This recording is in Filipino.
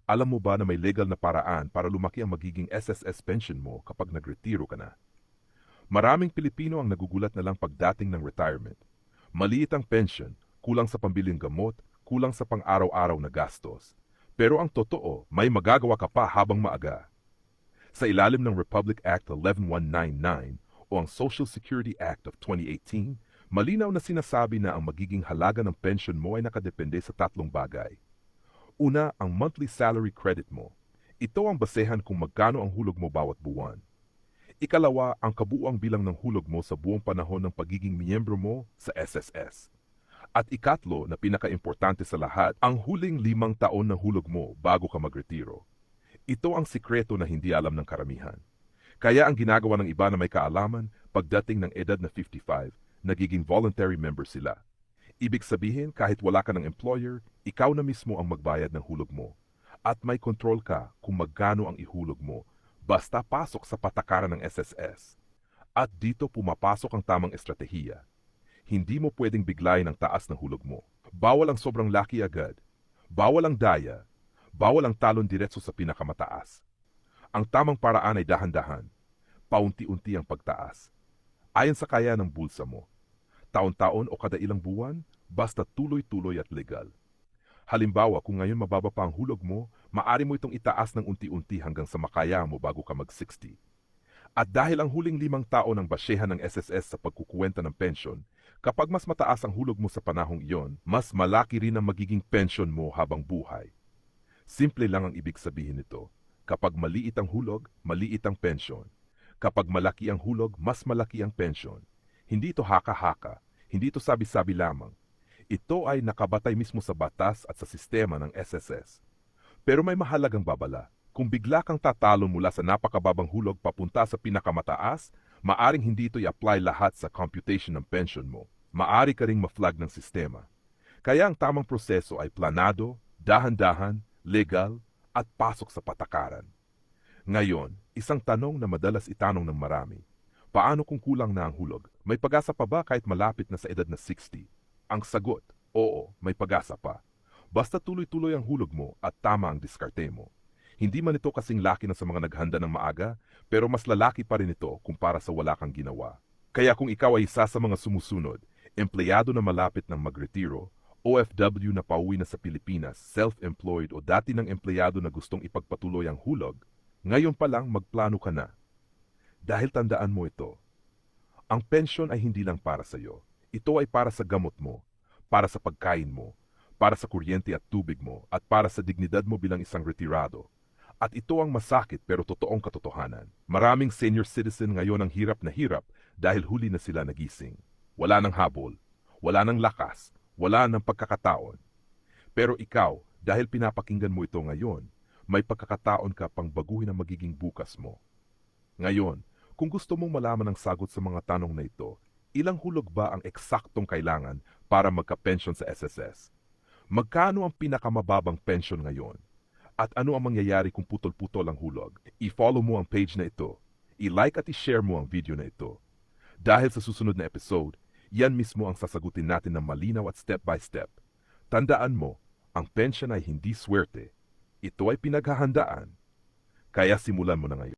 Alam mo ba na may legal na paraan para lumaki ang magiging SSS pension mo kapag nagretiro ka na? Maraming Pilipino ang nagugulat na lang pagdating ng retirement. Maliit ang pension, kulang sa pambiling gamot, kulang sa pang-araw-araw na gastos. Pero ang totoo, may magagawa ka pa habang maaga. Sa ilalim ng Republic Act 11199 o ang Social Security Act of 2018, malinaw na sinasabi na ang magiging halaga ng pension mo ay nakadepende sa tatlong bagay. Una, ang monthly salary credit mo. Ito ang basehan kung magkano ang hulog mo bawat buwan. Ikalawa, ang kabuuang bilang ng hulog mo sa buong panahon ng pagiging miyembro mo sa SSS. At ikatlo na pinakaimportante sa lahat, ang huling 5 taon ng hulog mo bago ka magretiro. Ito ang sikreto na hindi alam ng karamihan. Kaya ang ginagawa ng iba na may kaalaman, pagdating ng edad na 55, nagiging voluntary member sila. Ibig sabihin, kahit wala ka ng employer, ikaw na mismo ang magbayad ng hulog mo. At may control ka kung magkano ang ihulog mo, basta pasok sa patakaran ng SSS. At dito pumapasok ang tamang estratehiya. Hindi mo pwedeng biglayin ang taas ng hulog mo. Bawal ang sobrang laki agad. Bawal ang daya. Bawal ang talon diretso sa pinakamataas. Ang tamang paraan ay dahan-dahan. Paunti-unti ang pagtaas. Ayon sa kaya ng bulsa mo. Taon-taon o kada ilang buwan, basta tuloy-tuloy at legal. Halimbawa, kung ngayon mababa pa ang hulog mo, maari mo itong itaas ng unti-unti hanggang sa makaya mo bago ka mag-60. At dahil ang huling 5 taon ang basyehan ng SSS sa pagkukuwenta ng pensyon, kapag mas mataas ang hulog mo sa panahong iyon, mas malaki rin ang magiging pensyon mo habang buhay. Simple lang ang ibig sabihin nito. Kapag maliit ang hulog, maliit ang pensyon. Kapag malaki ang hulog, mas malaki ang pensyon. Hindi ito haka-haka, hindi ito sabi-sabi lamang. Ito ay nakabatay mismo sa batas at sa sistema ng SSS. Pero may mahalagang babala. Kung bigla kang tatalon mula sa napakababang hulog papunta sa pinakamataas, maaring hindi ito i-apply lahat sa computation ng pension mo. Maari ka ring ma-flag ng sistema. Kaya ang tamang proseso ay planado, dahan-dahan, legal, at pasok sa patakaran. Ngayon, isang tanong na madalas itanong ng marami. Paano kung kulang na ang hulog? May pag-asa pa ba kahit malapit na sa edad na 60? Ang sagot, oo, may pag-asa pa. Basta tuloy-tuloy ang hulog mo at tama ang diskarte mo. Hindi man ito kasing laki na sa mga naghanda ng maaga, pero mas lalaki pa rin ito kumpara sa wala kang ginawa. Kaya kung ikaw ay isa sa mga sumusunod, empleyado na malapit ng magretiro, OFW na pauwi na sa Pilipinas, self-employed o dati ng empleyado na gustong ipagpatuloy ang hulog, ngayon pa lang magplano ka na. Dahil tandaan mo ito, ang pensyon ay hindi lang para sa iyo. Ito ay para sa gamot mo, para sa pagkain mo, para sa kuryente at tubig mo, at para sa dignidad mo bilang isang retirado. At ito ang masakit pero totoong katotohanan. Maraming senior citizen ngayon ang hirap na hirap dahil huli na sila nagising. Wala nang habol, wala nang lakas, wala nang pagkakataon. Pero ikaw, dahil pinapakinggan mo ito ngayon, may pagkakataon ka pang baguhin ang magiging bukas mo. Ngayon, kung gusto mong malaman ang sagot sa mga tanong na ito, ilang hulog ba ang eksaktong kailangan para magka-pension sa SSS? Magkano ang pinakamababang pension ngayon? At ano ang mangyayari kung putol-putol ang hulog? I-follow mo ang page na ito. I-like at i-share mo ang video na ito. Dahil sa susunod na episode, yan mismo ang sasagutin natin ng malinaw at step by step. Tandaan mo, ang pension ay hindi swerte. Ito ay pinaghahandaan. Kaya simulan mo na ngayon.